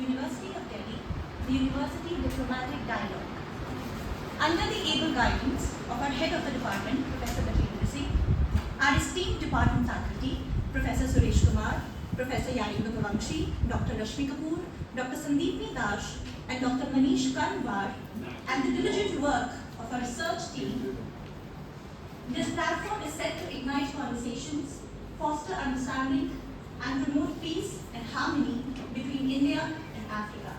University of Delhi, the University Diplomatic Dialogue. Under the able guidance of our head of the department, Professor Virendra Singh, our esteemed department faculty, Professor Suresh Kumar, Professor Yari, Dr. Rashmi Kapoor, Dr. Sandeepni Dash, and Dr. Manish Kanwar, and the diligent work of our research team, this platform is set to ignite conversations, foster understanding, and promote peace and harmony between India and Africa.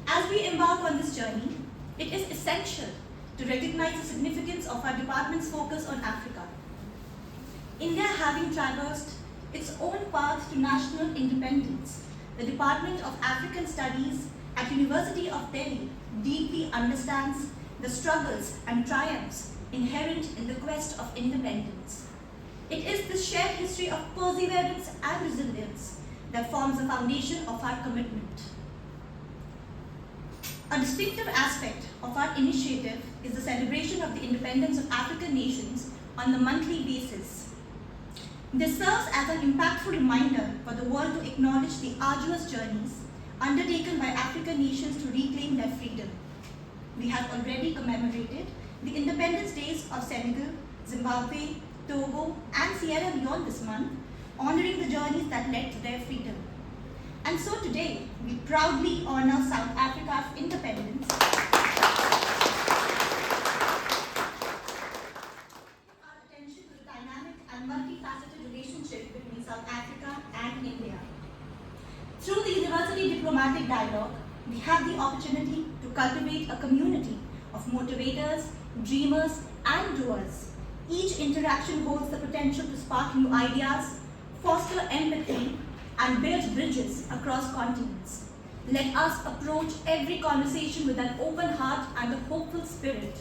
As we embark on this journey, it is essential to recognize the significance of our department's focus on Africa. India having traversed its own path to national independence, the Department of African Studies at University of Delhi deeply understands the struggles and triumphs inherent in the quest of independence. It is this shared history of perseverance and resilience that forms the foundation of our commitment. A distinctive aspect of our initiative is the celebration of the independence of African nations on a monthly basis. This serves as an impactful reminder for the world to acknowledge the arduous journeys undertaken by African nations to reclaim their freedom. We have already commemorated the Independence Days of Senegal, Zimbabwe, Togo, and Sierra Leone this month, honoring the journeys that led to their freedom. And so today, we proudly honor South Africa's independence. Our attention to the dynamic and multifaceted relationship between South Africa and India. Through the University Diplomatic Dialogue, we have the opportunity to cultivate a community of motivators, dreamers, and doers. Each interaction holds the potential to spark new ideas, foster empathy, and build bridges across continents. Let us approach every conversation with an open heart and a hopeful spirit,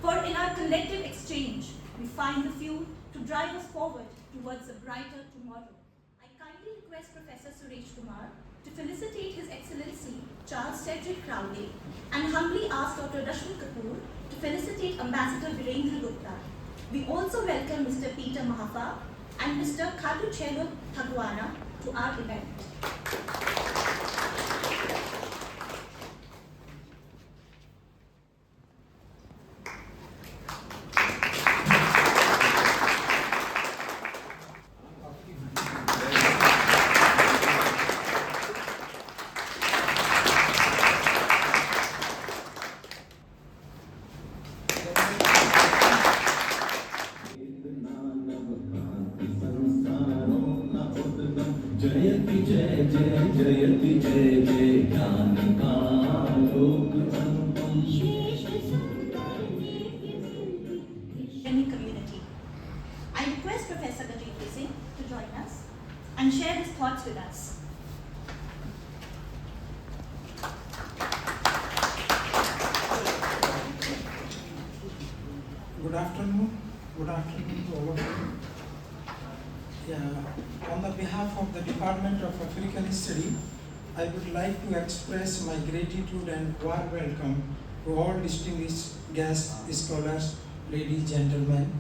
for in our collective exchange, we find the fuel to drive us forward towards a brighter tomorrow. I kindly request Professor Suresh Kumar to felicitate His Excellency Charles Cedric Crowley, and humbly ask Dr. Rashmi Kapoor to felicitate Ambassador Virendra Gupta. We also welcome Mr. Peter Mahafa and Mr. Khatuchelo Thagwana to our event. जयति जय जय जयति जय जय ज्ञान का लोक अनुपम Community. I request Professor Cedric Singh to join us and share his thoughts with us. Good afternoon to all of you. On the behalf of the Department of African Studies, I would like to express my gratitude and warm welcome to all distinguished guests, scholars, ladies, gentlemen.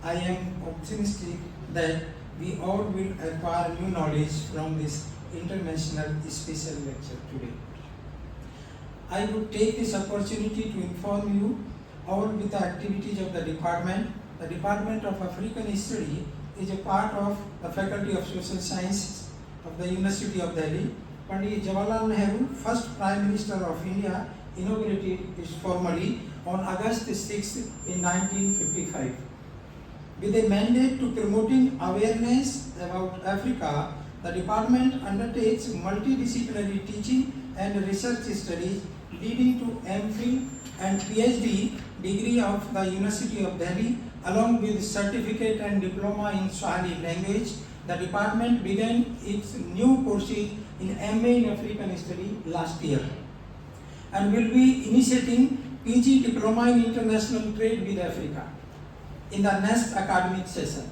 I am optimistic that we all will acquire new knowledge from this international special lecture today. I would take this opportunity to inform you all with the activities of the department. The Department of African Studies is a part of the Faculty of Social Sciences of the University of Delhi. Pandit Jawaharlal Nehru, first Prime Minister of India, inaugurated it formally on August 6 in 1955. With a mandate to promoting awareness about Africa, the department undertakes multidisciplinary teaching and research studies leading to MPhil and PhD degree of the University of Delhi, along with certificate and diploma in Swahili language. The department began its new courses in MA in African Studies last year and will be initiating PG Diploma in International Trade with Africa in the next academic session.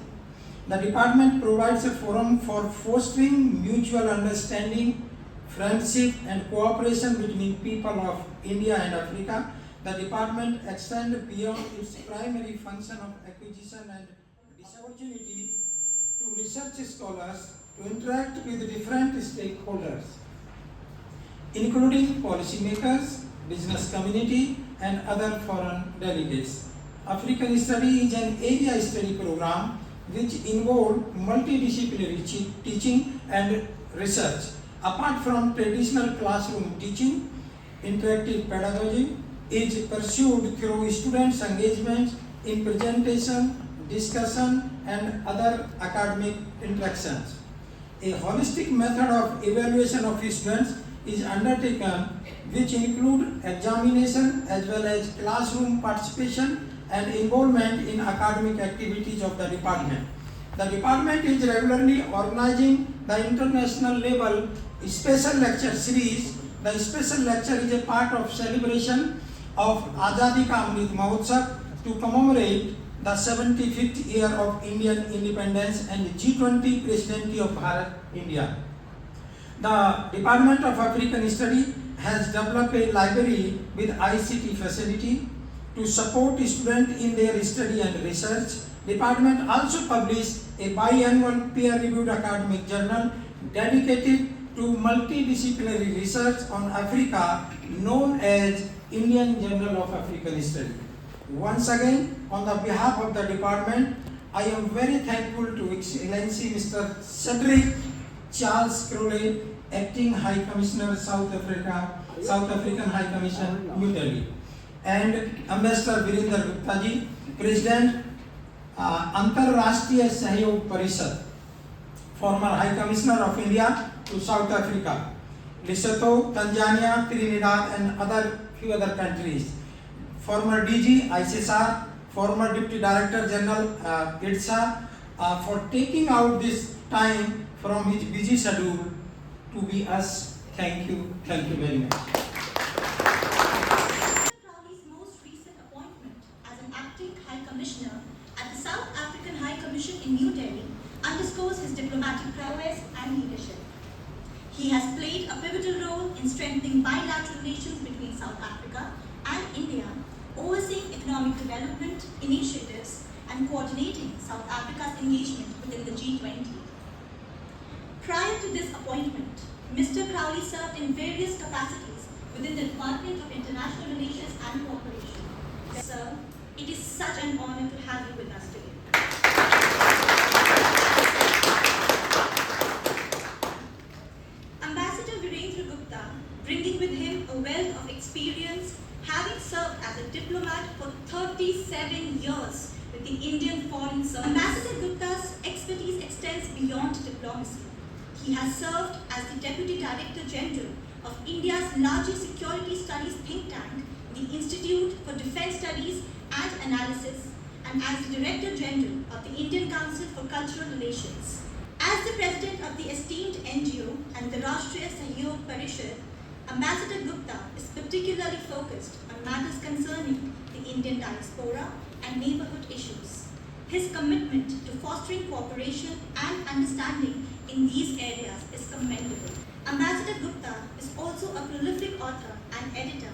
The department provides a forum for fostering mutual understanding, friendship and cooperation between people of India and Africa. The department extends beyond its primary function of acquisition and this opportunity to research scholars to interact with different stakeholders. including policymakers, business community, and other foreign delegates. African Study is an area study program which involves multidisciplinary teaching and research. Apart from traditional classroom teaching, interactive pedagogy is pursued through students' engagement in presentation, discussion, and other academic interactions. A holistic method of evaluation of students is undertaken, which include examination as well as classroom participation and involvement in academic activities of the department. The department is regularly organizing the international level special lecture series. The special lecture is a part of celebration of Azadi Ka Amrit Mahotsav to commemorate the 75th year of Indian independence and G20 Presidency of Bharat, India. The Department of African Study has developed a library with ICT facility to support students in their study and research. Department also published a biannual peer-reviewed academic journal dedicated to multidisciplinary research on Africa known as Indian Journal of African Study. Once again, on the behalf of the department, I am very thankful to Excellency Mr. Cedric Charles Crowley, Acting High Commissioner, South African High Commission, New Delhi, and Ambassador Virendra Gupta ji, President Antarrashtriya Sahyog Parishad, former High Commissioner of India to South Africa, Lesotho, Tanzania, Trinidad, and few other countries. Former DG, ICSR, former Deputy Director General, IDSA, for taking out this time from his busy schedule to be us. Thank you very much. Crowley's most recent appointment as an acting High Commissioner at the South African High Commission in New Delhi underscores his diplomatic prowess and leadership. He has played a pivotal role in strengthening bilateral relations between South Africa and India, overseeing economic development initiatives and coordinating South Africa's engagement within the G20. Prior to this appointment, Mr. Crowley served in various capacities within the Department of International Relations and Cooperation. Sir, it is such an honor to have you with us today. Ambassador Virendra Gupta, bringing with him a wealth of experience, having served as a diplomat for 37 years with the Indian Foreign Service. Ambassador Gupta's expertise extends beyond diplomacy. He has served as the Deputy Director General of India's largest security studies think tank, the Institute for Defence Studies and Analysis, and as the Director General of the Indian Council for Cultural Relations. As the President of the esteemed NGO and the Rashtriya Sahyog Parishad, Ambassador Gupta is particularly focused on matters concerning the Indian diaspora and neighborhood issues. His commitment to fostering cooperation and understanding in these areas is commendable. Ambassador Gupta is also a prolific author and editor,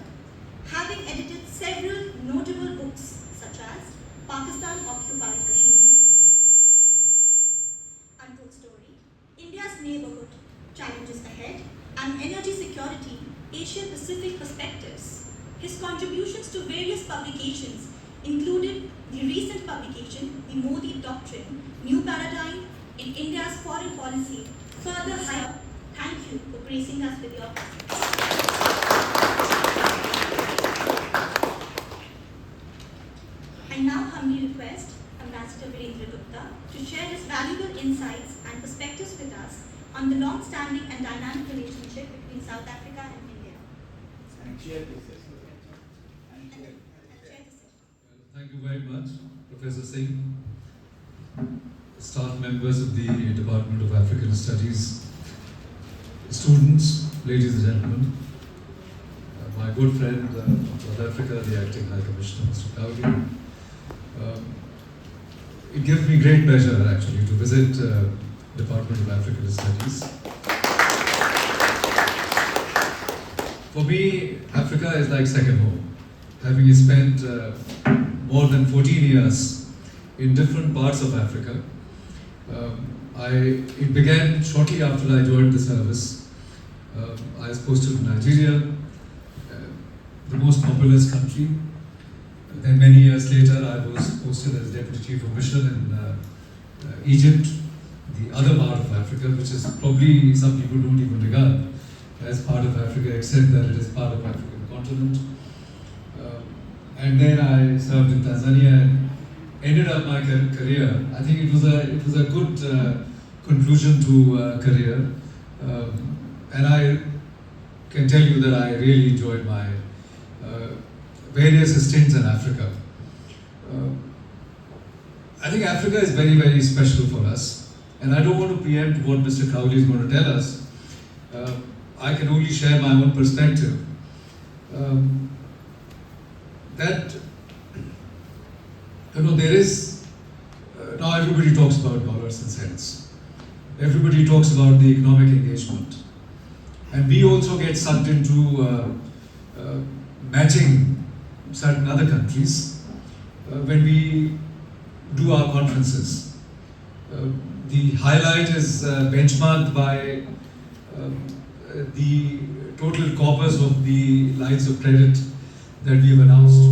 having edited several notable books such as Pakistan Occupied Kashmir, Untold Story, India's Neighborhood, Challenges Ahead, and Energy Security, Asia-Pacific Perspectives. His contributions to various publications included the recent publication, The Modi Doctrine, New Paradigm in India's Foreign Policy. Further higher, thank you for gracing us with your presence. I now humbly request Ambassador Virendra Gupta to share his valuable insights and perspectives with us on the long-standing and dynamic relationship between South Africa and India. Thank you very much, Professor Singh, staff members of the Department of African Studies, students, ladies and gentlemen, my good friend from South Africa, the Acting High Commissioner, Mr. Crowley. It gives me great pleasure actually to visit Department of African Studies. For me, Africa is like second home. Having spent more than 14 years in different parts of Africa, it began shortly after I joined the service. I was posted to Nigeria, the most populous country. Then many years later, I was posted as Deputy Chief of Mission in Egypt, the other part of Africa, which is probably some people don't even regard as part of Africa, except that it is part of the African continent. And then I served in Tanzania and ended up my career. I think it was a good conclusion to career, and I can tell you that I really enjoyed my various stints in Africa. I think Africa is very, very special for us, and I don't want to preempt what Mr. Crowley is going to tell us. I can only share my own perspective. That there is now everybody talks about dollars and cents. Everybody talks about the economic engagement, and we also get sucked into matching certain other countries when we do our conferences. The highlight is benchmarked by the total corpus of the lines of credit that we have announced,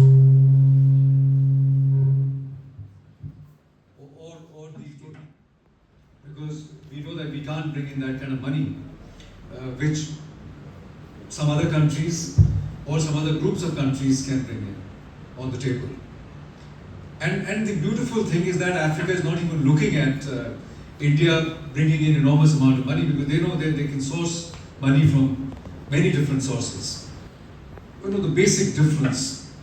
or the total, because we know that we can't bring in that kind of money, which some other countries or some other groups of countries can bring in on the table. And the beautiful thing is that Africa is not even looking at India bringing in enormous amount of money, because they know that they can source money from many different sources. The basic difference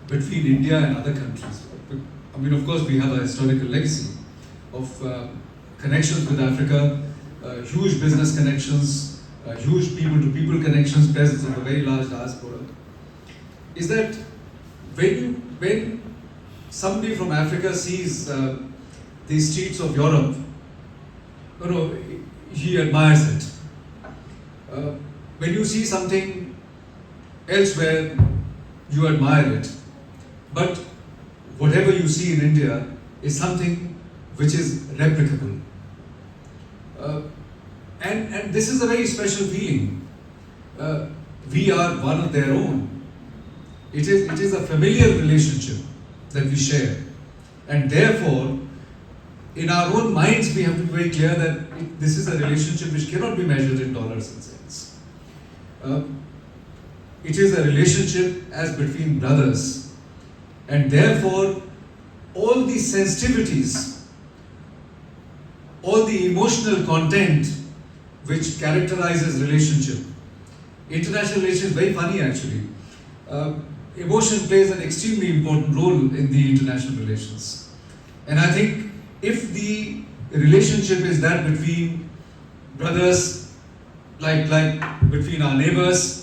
between India and other countries. I mean, of course, we have a historical legacy of connections with Africa, huge business connections, huge people-to-people connections, presence of a very large diaspora. Is that when somebody from Africa sees the streets of Europe, he admires it. When you see something elsewhere, you admire it. But whatever you see in India is something which is replicable. And this is a very special feeling. We are one of their own. It is a familiar relationship that we share. And therefore, in our own minds, we have to be very clear that this is a relationship which cannot be measured in dollars and cents. It is a relationship as between brothers, and therefore all the sensitivities, all the emotional content which characterizes relationship. International relations is very funny actually. Emotion plays an extremely important role in the international relations. And I think if the relationship is that between brothers, like between our neighbors,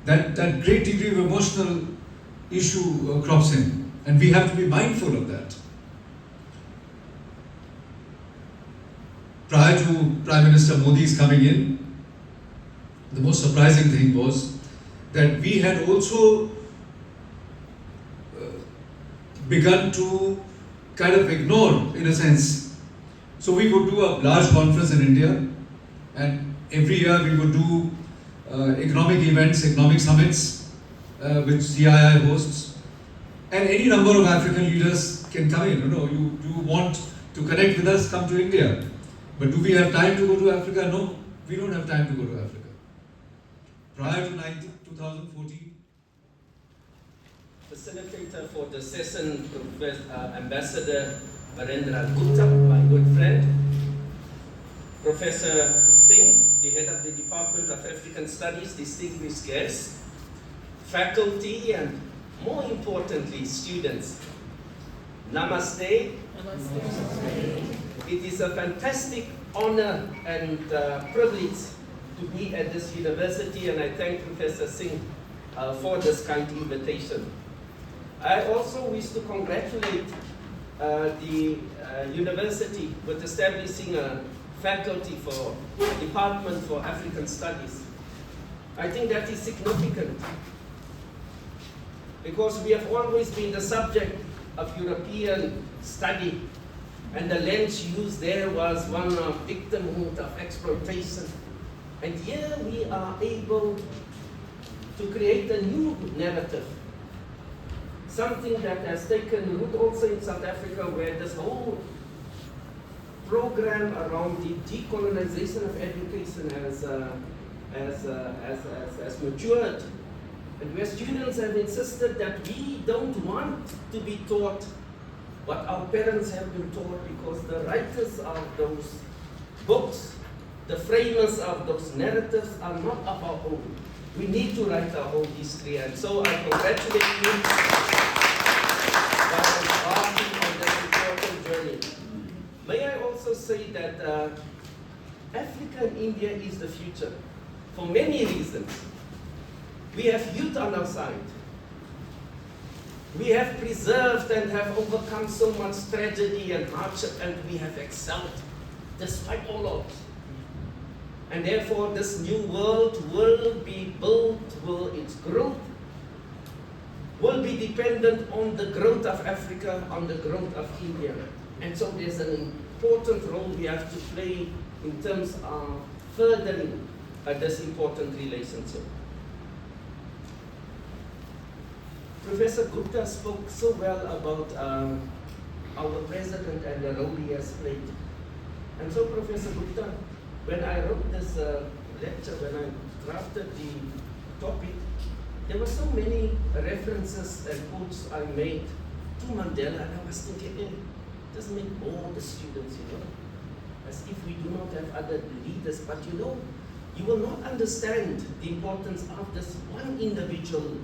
that great degree of emotional issue crops in, and we have to be mindful of that. Prior to Prime Minister Modi's coming in, the most surprising thing was that we had also begun to kind of ignore, in a sense. So we would do a large conference in India, and every year we would do economic events, economic summits, which CII hosts, and any number of African leaders can come in. You want to connect with us, come to India. But do we have time to go to Africa? No, we don't have time to go to Africa. Prior to 2014, facilitator for the session, Ambassador Virendra Gupta, my good friend, Professor Singh, the head of the Department of African Studies, distinguished guests, faculty, and more importantly, students. Namaste. Namaste. It is a fantastic honor and privilege to be at this university, and I thank Professor Singh for this kind invitation. I also wish to congratulate the university with establishing a faculty for Department for African Studies. I think that is significant because we have always been the subject of European study, and the lens used there was one of victimhood, of exploitation. And here we are able to create a new narrative. Something that has taken root also in South Africa, where this whole program around the decolonization of education has matured. And where students have insisted that we don't want to be taught what our parents have been taught, because the writers of those books, the framers of those narratives are not of our own. We need to write our own history, and so I congratulate you for embarking on this important journey. May I also say that Africa and India is the future for many reasons. We have youth on our side. We have preserved and have overcome so much tragedy and hardship, and we have excelled despite all odds. And therefore, this new world will be built, its growth will be dependent on the growth of Africa, on the growth of India. And so there's an important role we have to play in terms of furthering this important relationship. Professor Gupta spoke so well about our president and the role he has played. And so, Professor Gupta, when I wrote this lecture, when I drafted the topic, there were so many references and quotes I made to Mandela, and I was thinking, hey, just make all the students, as if we do not have other leaders, but you will not understand the importance of this one individual.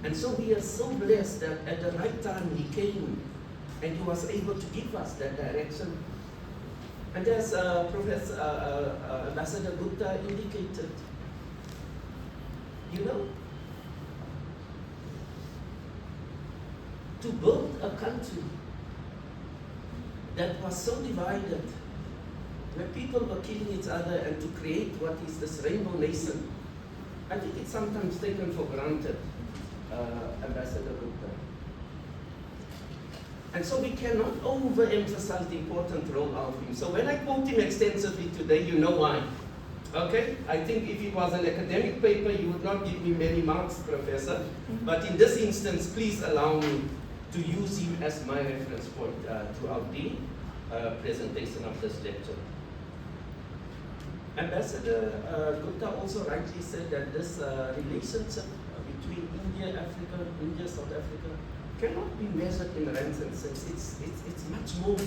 And so we are so blessed that at the right time he came and he was able to give us that direction. And as Ambassador Gupta indicated, to build a country that was so divided, where people were killing each other, and to create what is this rainbow nation, I think it's sometimes taken for granted, Ambassador Gupta. And so we cannot overemphasize the important role of him. So when I quote him extensively today, you know why. Okay? I think if it was an academic paper, you would not give me many marks, Professor. But in this instance, please allow me to use him as my reference point throughout the presentation of this lecture. Ambassador Gupta also rightly said that this relationship between India, Africa, India, South Africa cannot be measured in rands and cents. It's much more.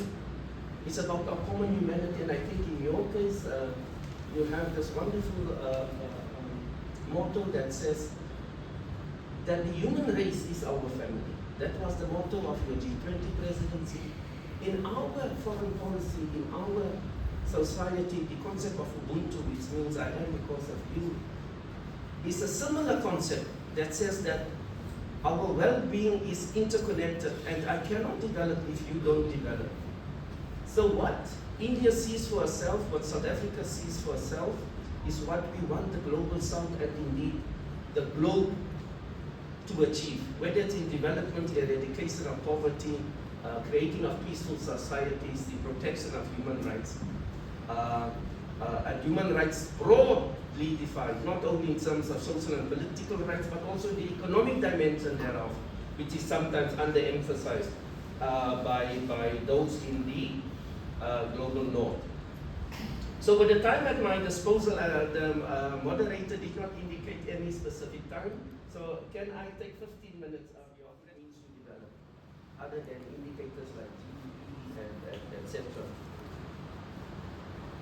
It's about our common humanity, and I think in your case, you have this wonderful motto that says that the human race is our family. That was the motto of your G20 presidency. In our foreign policy, in our society, the concept of Ubuntu, which means I am because of you, is a similar concept that says that our well-being is interconnected, and I cannot develop if you don't develop. So what India sees for herself, what South Africa sees for herself, is what we want the global South and indeed the globe to achieve, whether it's in development, eradication of poverty, creating of peaceful societies, the protection of human rights. And human rights broadly defined, not only in terms of social and political rights, but also the economic dimension thereof, which is sometimes underemphasized by those in the global north. So with the time at my disposal, the moderator did not indicate any specific time, so can I take 15 minutes of your means to develop, other than indicators like GDP and etc.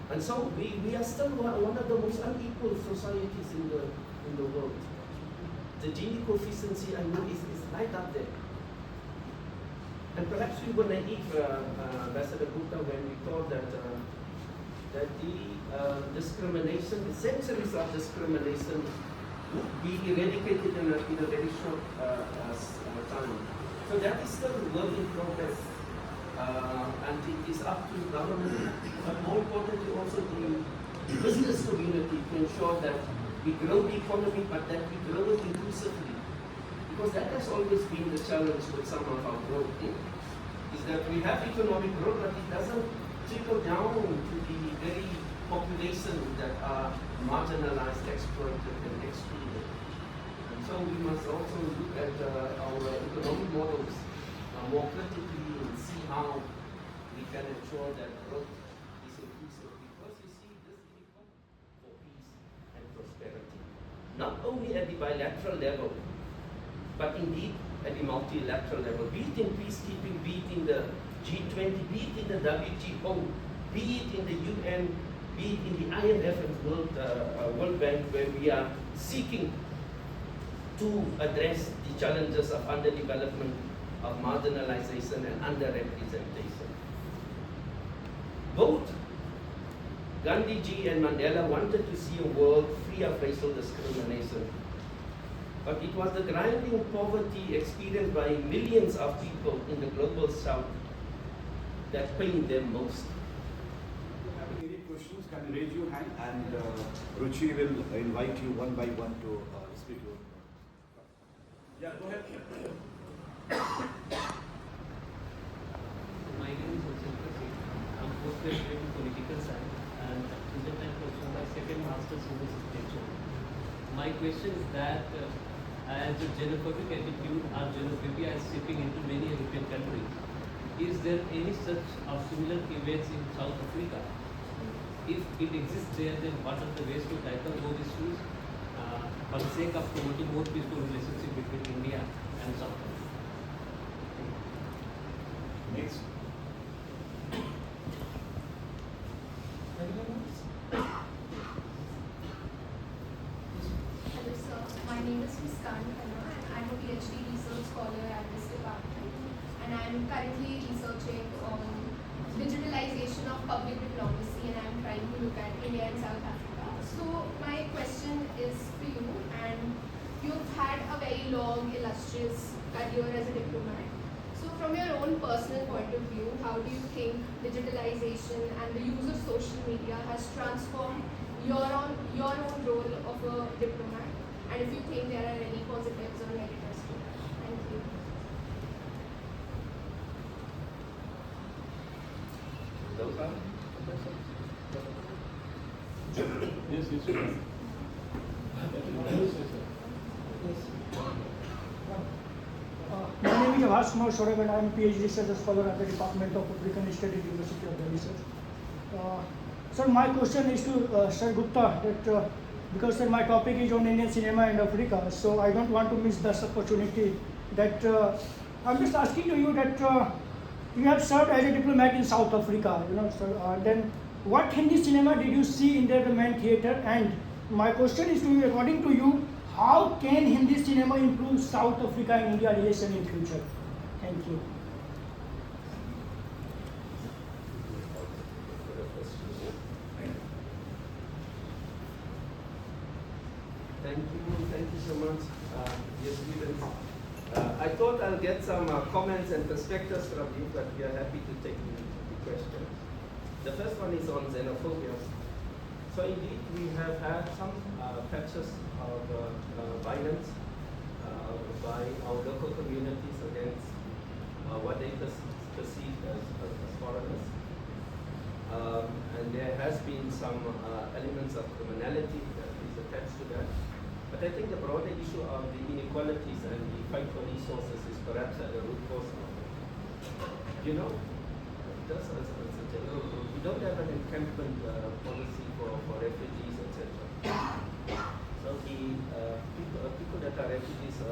And so we are still one of the most unequal societies in the world. The Gini coefficient, I know, is right up there. And perhaps we were naive, Ambassador Gupta, when we thought that the discrimination, the centuries of discrimination, would be eradicated in a very short time. So that is still a work in progress. And it is up to government, but more importantly also the business community, to ensure that we grow the economy, but that we grow it inclusively. Because that has always been the challenge with some of our growth, is that we have economic growth, but it doesn't trickle down to the very populations that are marginalized, exploited, and excluded. And so we must also look at our economic models more critically and see how we can ensure that growth is inclusive. Because you see, this is important for peace and prosperity. Not only at the bilateral level, but indeed at the multilateral level, be it in peacekeeping, be it in the G20, be it in the WTO, be it in the UN, be it in the IMF and World Bank, where we are seeking to address the challenges of underdevelopment, of marginalization and underrepresentation. Both Gandhiji and Mandela wanted to see a world free of racial discrimination. But it was the grinding poverty experienced by millions of people in the global south that pained them most. If you have any questions, can you raise your hand, and Ruchi will invite you one by one to speak. Yeah, go ahead. My name is Cedric Charles. I'm postgraduate in political science and at present I'm pursuing my second master's in this literature. My question is that as the xenophobic attitude or xenophobia is seeping into many European countries, is there any such or similar events in South Africa? If it exists there, then what are the ways to tackle those issues for the sake of promoting more peaceful relationship between India and South Africa? Next. Hello sir, my name is Ms. Khanna and I'm a PhD research scholar at this department, and I'm currently researching on digitalization of public diplomacy, and I'm trying to look at India and South Africa. So my question is for you, and you've had a very long, illustrious career as a diplomat. So from your own personal point of view, how do you think digitalization and the use of social media has transformed your own role of a diplomat? And if you think there are any positives or negatives to that? Thank you. My name is Avas Kumar Saurabh and I am a PhD research scholar at the Department of African Studies, University of Delhi. Sir, my question is to Sir Gupta, that because sir, my topic is on Indian cinema and Africa, so I don't want to miss this opportunity. That I'm just asking to you that you have served as a diplomat in South Africa, sir. Then what Hindi cinema did you see in the main theatre? And my question is to you, according to you, how can Hindi cinema improve South Africa and India relation in future? Thank you. Thank you so much, dear students. I thought I'll get some comments and perspectives from you, but we are happy to take the questions. The first one is on xenophobia. So indeed, we have had some patches of violence by our local communities against what they perceive as foreigners. And there has been some elements of criminality that is attached to that. But I think the broader issue of the inequalities and the fight for resources is perhaps at the root cause of it. Just as a general rule, we don't have an encampment policy for refugees, etc. So the people that are refugees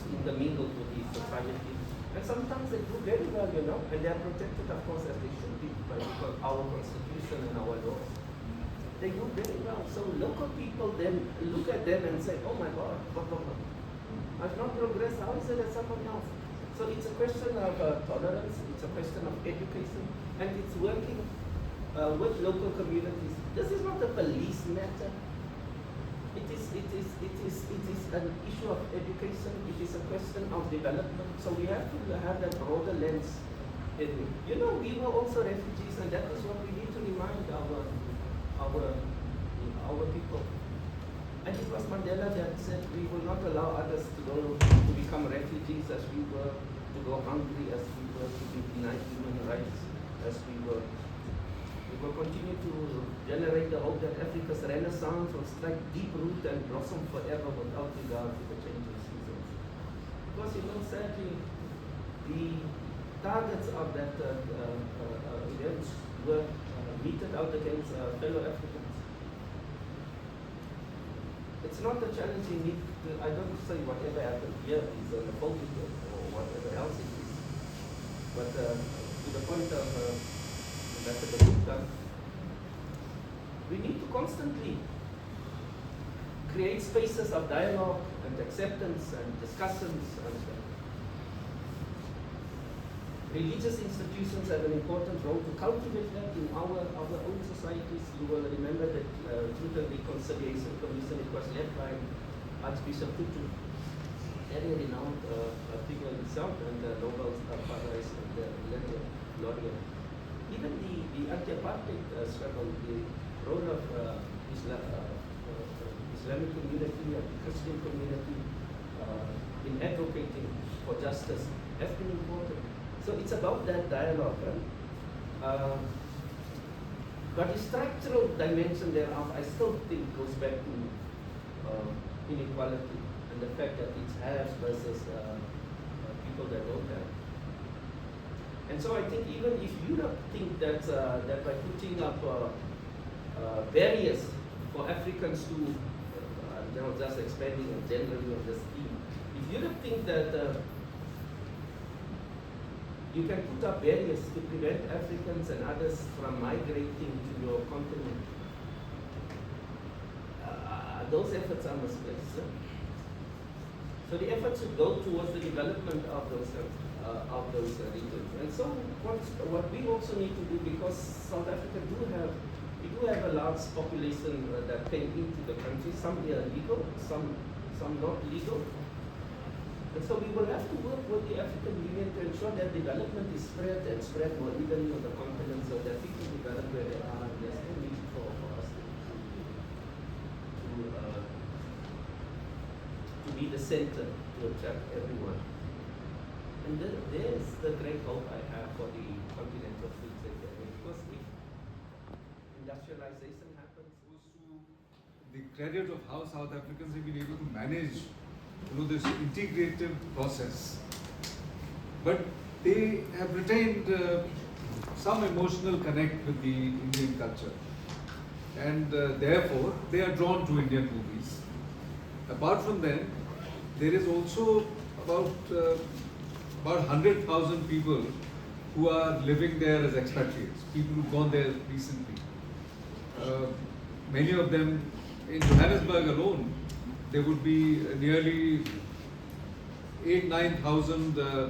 intermingle with the society. And sometimes they do very well, and they are protected, of course, as they should be by our constitution and our laws. They do very well. So local people then look at them and say, oh my God, I've not progressed. How is it that someone else? So it's a question of tolerance, it's a question of education, and it's working with local communities. This is not a police matter. It is an issue of education. It is a question of development. So we have to have that broader lens. We were also refugees, and that is what we need to remind our people. And it was Mandela that said we will not allow others to become refugees as we were, to go hungry as we were, to be denied human rights as we were. It will continue to generate the hope that Africa's renaissance will strike deep root and blossom forever without regard to the changing seasons. Because sadly, the targets of that event were meted out against fellow Africans. It's not a challenge you need to, I don't say whatever happened here is a political or whatever else it is. But to the point of Ambassador Gupta, we need to constantly create spaces of dialogue and acceptance and discussions. And religious institutions have an important role to cultivate that in our own societies. You will remember that Truth and Reconciliation Commission, it was led by Archbishop Tutu, very renowned figure himself, and Nobel Prize laureate. Even the anti-apartheid struggle, the role of Islamic community and Christian community in advocating for justice has been important. So it's about that dialogue. But the structural dimension thereof, I still think, goes back to inequality and the fact that it's haves versus people that don't have. And so I think even if Europe think that that by putting up barriers for Africans to, just expanding and generally on this theme, if Europe think that you can put up barriers to prevent Africans and others from migrating to your continent, those efforts are misplaced. So the efforts should go towards the development of those regions. And so what we also need to do, because South Africa we do have a large population that came into the country, some are legal, some not legal. And so we will have to work with the African Union to ensure that development is spread and spread more evenly on the continent so that we can develop where they are. There's no need for us to be the center to attract everyone. And there's the great hope I have for the continent of free trade. Because if industrialization happens, Goes to the credit of how South Africans have been able to manage this integrative process, but they have retained some emotional connect with the Indian culture, and therefore they are drawn to Indian movies. Apart from them, there is also about 100,000 people who are living there as expatriates, people who've gone there recently. Many of them in Johannesburg alone, there would be nearly 8,000-9,000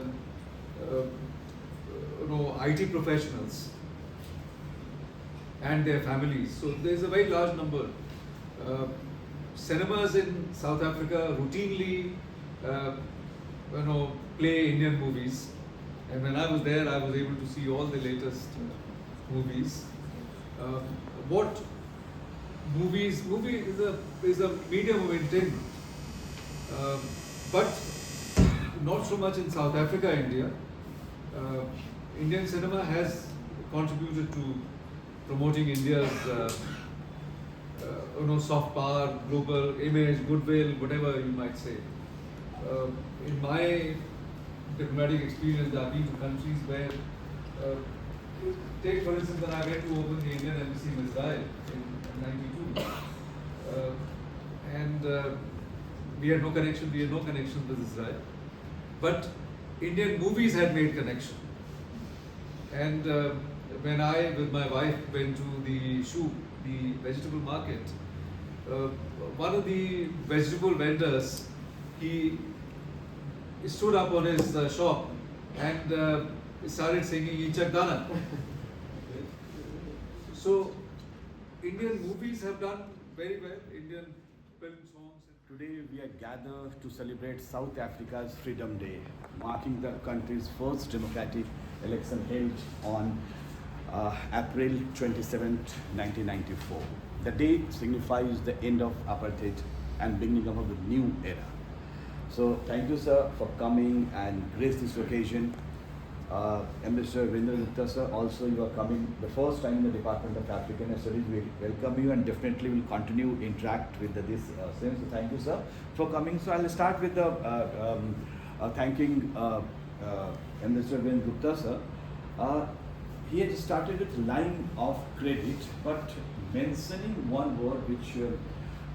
IT professionals and their families. So there's a very large number. Cinemas in South Africa routinely, play Indian movies. And when I was there, I was able to see all the latest movies. Movie is a medium of intent, but not so much in South Africa, India. Indian cinema has contributed to promoting India's soft power, global image, goodwill, whatever you might say. In my diplomatic experience, I've been to countries where, take for instance when I went to open the Indian embassy in Israel in '92, and we had no connection with Israel, but Indian movies had made connection. And when I, with my wife, went to the Shuk, the vegetable market, one of the vegetable vendors, he stood up on his shop and started singing Ichak Dana. So Indian movies have done very well, Indian film songs. Today we are gathered to celebrate South Africa's Freedom Day, marking the country's first democratic election held on April 27, 1994. The date signifies the end of apartheid and beginning of a new era. So thank you, sir, for coming and grace this occasion. and Mr. Virendra Gupta sir, also you are coming the first time in the Department of African Studies. We welcome you and definitely will continue interact with this same. So thank you sir for coming. So I'll start with the thanking Mr. Virendra Gupta sir. He had started with line of credit, but mentioning one word which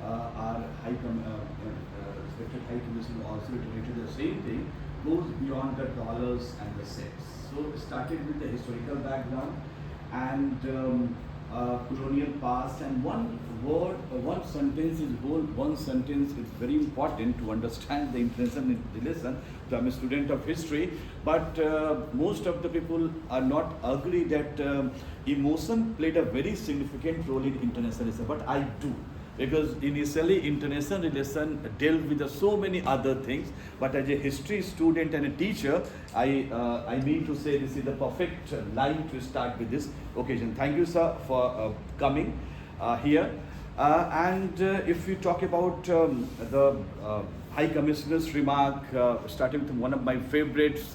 our respected high commission also related to the same thing, goes beyond the dollars and the cents. So started with the historical background and colonial past, and one word, one sentence is very important to understand the international relation. So I'm a student of history, but most of the people are not agree that emotion played a very significant role in international relation, but I do. Because initially international relation dealt with so many other things, but as a history student and a teacher, I mean to say this is the perfect line to start with this occasion. Thank you sir for coming here. And if we talk about the High Commissioner's remark, starting with one of my favorites,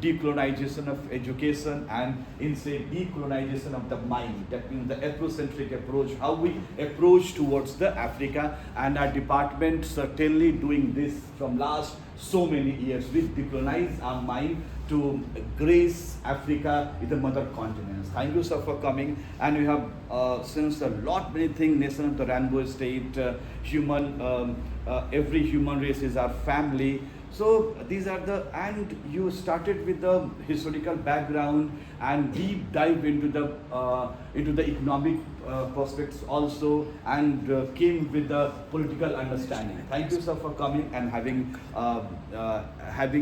decolonization of education and in say decolonization of the mind. That means the Afrocentric approach, how we approach towards the Africa, and our department certainly doing this from last so many years. We decolonize our mind to grace Africa is the mother continent. Thank you sir for coming, and we have since a lot many things, nation of the rainbow state, every human race is our family. So these are the, and you started with the historical background and deep dive into the economic prospects also, and came with the political understanding. Thank you sir for coming and having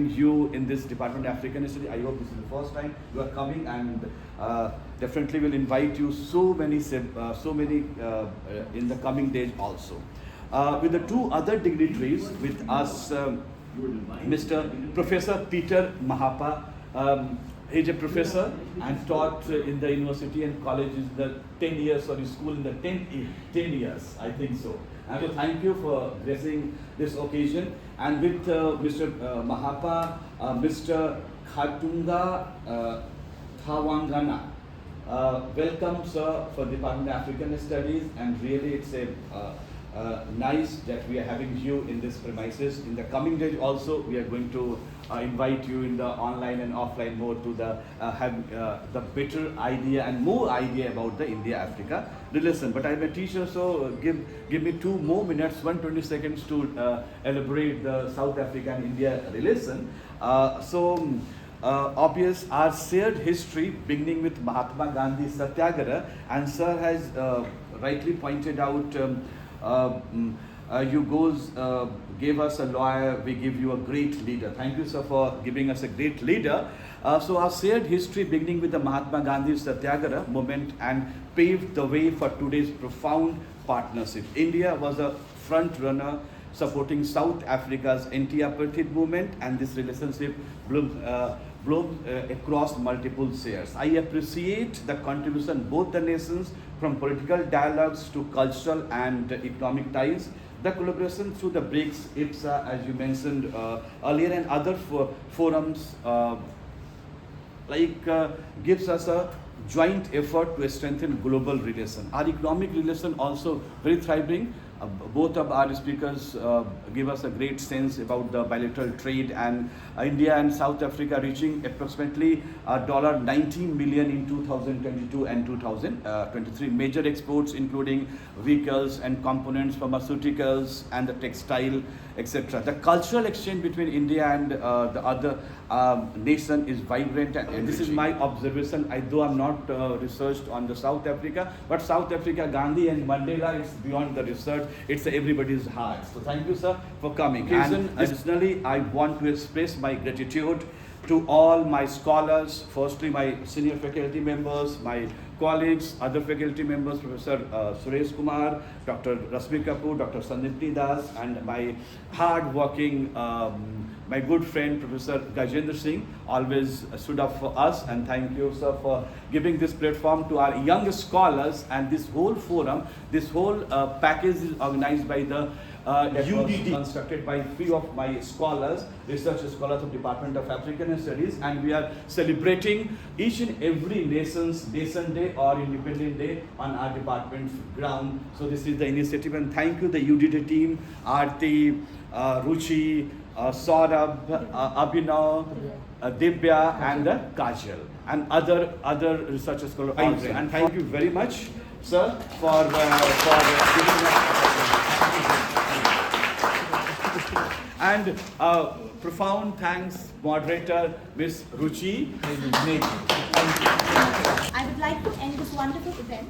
you in this Department of African Studies. I hope this is the first time you are coming, and definitely will invite you so many in the coming days also. With the two other dignitaries with us, Mr. Professor Peter Mahapa. He's a professor and taught in the university and college in the 10 years, or school in the 10 years, I think so. And so thank you for gracing this occasion. And with Mr. Mahapa, Mr. Khatunga Thawangana. Welcome sir for Department of African Studies, and really it's a nice that we are having you in this premises. In the coming days also, we are going to invite you in the online and offline mode to have the better idea and more idea about the India-Africa relation. But I'm a teacher, so give me 2 more minutes, 120 seconds to elaborate the South Africa and India relation. Obvious, our shared history beginning with Mahatma Gandhi Satyagraha, and sir has rightly pointed out, you gave us a lawyer, we give you a great leader. Thank you sir for giving us a great leader. So our shared history beginning with the Mahatma Gandhi Satyagraha movement and paved the way for today's profound partnership. India was a front runner supporting South Africa's anti-apartheid movement, and this relationship bloomed across multiple spheres. I appreciate the contribution both the nations, from political dialogues to cultural and economic ties. The collaboration through the BRICS, IPSA, as you mentioned earlier, and other forums gives us a joint effort to strengthen global relations. Our economic relation also very thriving. Both of our speakers give us a great sense about the bilateral trade, and India and South Africa reaching approximately $90 million in 2022 and 2023. Major exports including vehicles and components, pharmaceuticals and the textile, etc. The cultural exchange between India and the other nation is vibrant, and this is my observation. Though I'm not researched on the South Africa, but South Africa, Gandhi and Mandela, it's beyond the research. It's everybody's heart. So thank you, sir, for coming. And additionally, I want to express my gratitude to all my scholars, firstly my senior faculty members, my colleagues, other faculty members, Professor Suresh Kumar, Dr. Rasmi Kapoor, Dr. Sandeep Das, and my hard-working, my good friend, Professor Gajendra Singh, always stood up for us. And thank you, sir, for giving this platform to our young scholars. And this whole forum, this whole package is organized by the UDD constructed by few of my scholars, research scholars of Department of African Studies, and we are celebrating each and every nation's Nation Day or Independent Day on our department's ground. So this is the initiative, and thank you the UDD team, Aarti, Ruchi, Saurabh, Abhinav, Divya, and Kajal, and other research scholars also. And thank you very much, sir, for giving us. And profound thanks, moderator Ms. Ruchi. I would like to end this wonderful event